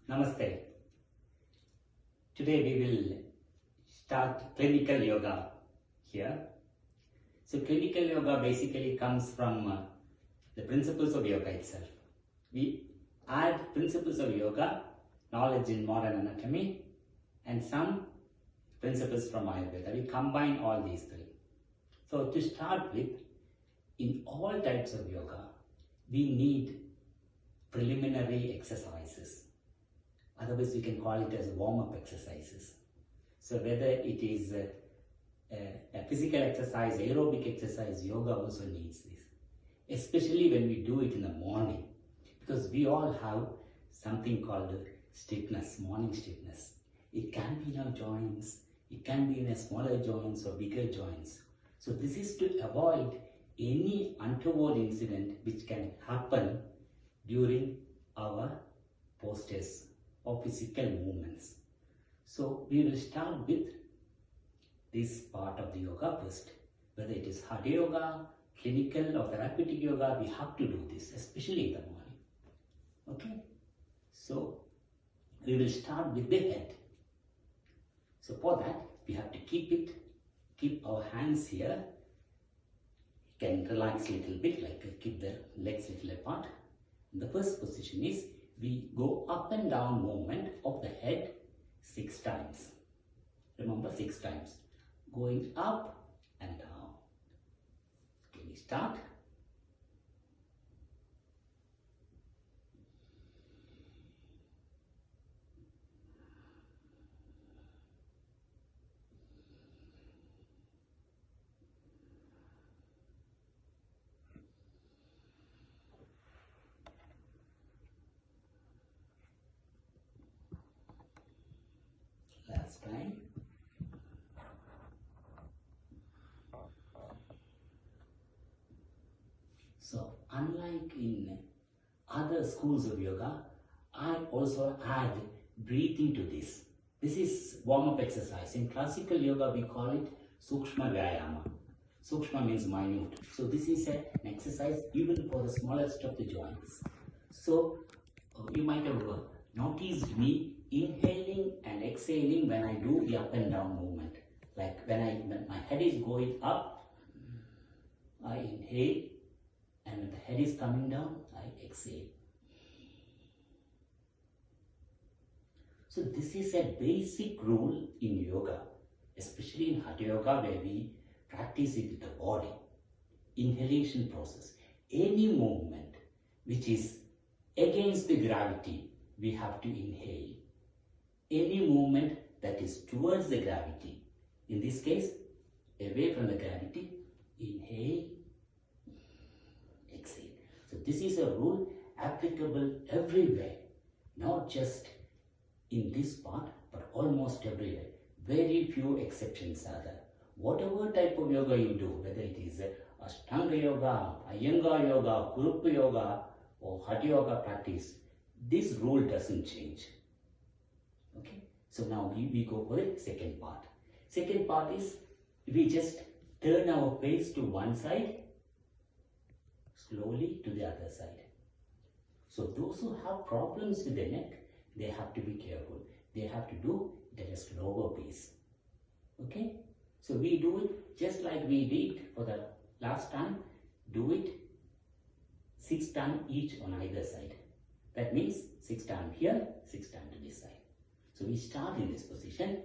Namaste. Today we will start clinical yoga here. So clinical yoga basically comes from the principles of yoga itself. We add principles of yoga, knowledge in modern anatomy, and some principles from Ayurveda. We combine all these three. So to start with, in all types of yoga, we need preliminary exercises. Otherwise, we can call it as warm-up exercises. So whether it is a physical exercise, aerobic exercise, yoga also needs this. Especially when we do it in the morning. Because we all have something called stiffness, morning stiffness. It can be in our joints, it can be in a smaller joints or bigger joints. So this is to avoid any untoward incident which can happen during our postures or physical movements. So we will start with this part of the yoga first. Whether it is Hatha Yoga, clinical or therapeutic yoga, we have to do this, especially in the morning. Okay? So we will start with the head. So for that, we have to keep our hands here. You can relax a little bit, like keep the legs a little apart. And the first position is we go up and down movement of the head 6 times. Remember, 6 times. Going up and down. Can we start? Last time. So, unlike in other schools of yoga, I also add breathing to this. This is warm-up exercise. In classical yoga, we call it Sukshma Vyayama. Sukshma means minute. So, this is an exercise even for the smallest of the joints. So, you might have noticed me inhaling and exhaling when I do the up and down movement. Like when my head is going up, I inhale, and when the head is coming down, I exhale. So this is a basic rule in yoga, especially in Hatha Yoga where we practice it with the body. Inhalation process. Any movement which is against the gravity, we have to inhale. Any movement that is towards the gravity, in this case, away from the gravity, inhale, exhale. So this is a rule applicable everywhere, not just in this part, but almost everywhere. Very few exceptions are there. Whatever type of yoga you do, whether it is Ashtanga Yoga, Iyengar Yoga, Kurupa Yoga, or Hatha Yoga practice, this rule doesn't change. Okay, so now we go for the second part. Second part is we just turn our face to one side, slowly to the other side. So those who have problems with the neck, they have to be careful. They have to do it at a slower pace. Okay, so we do it just like we did for the last time. Do it 6 times each on either side. That means 6 times here, 6 times to this side. So we start in this position.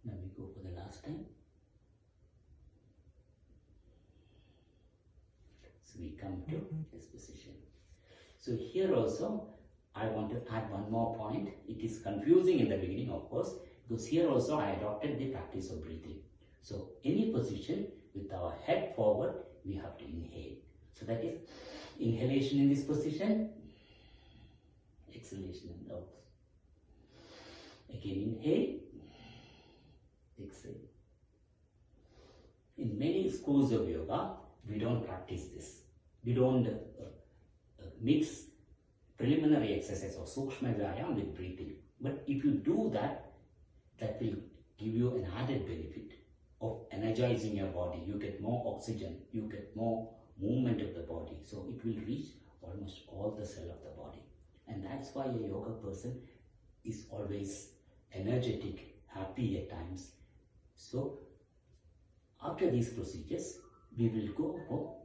Now we go for the last time. So we come to this position. So here also I want to add one more point. It is confusing in the beginning, of course. Because here also I adopted the practice of breathing. So any position with our head forward, we have to inhale. So that is inhalation in this position, exhalation and out. Again inhale, exhale. In many schools of yoga, we don't practice this. We don't mix preliminary exercise or sukshma vyayam with breathing. But if you do that, that will give you an added benefit of energizing your body. You get more oxygen, you get more movement of the body. So it will reach almost all the cell of the body. And that's why a yoga person is always energetic, happy at times. So after these procedures, we will go for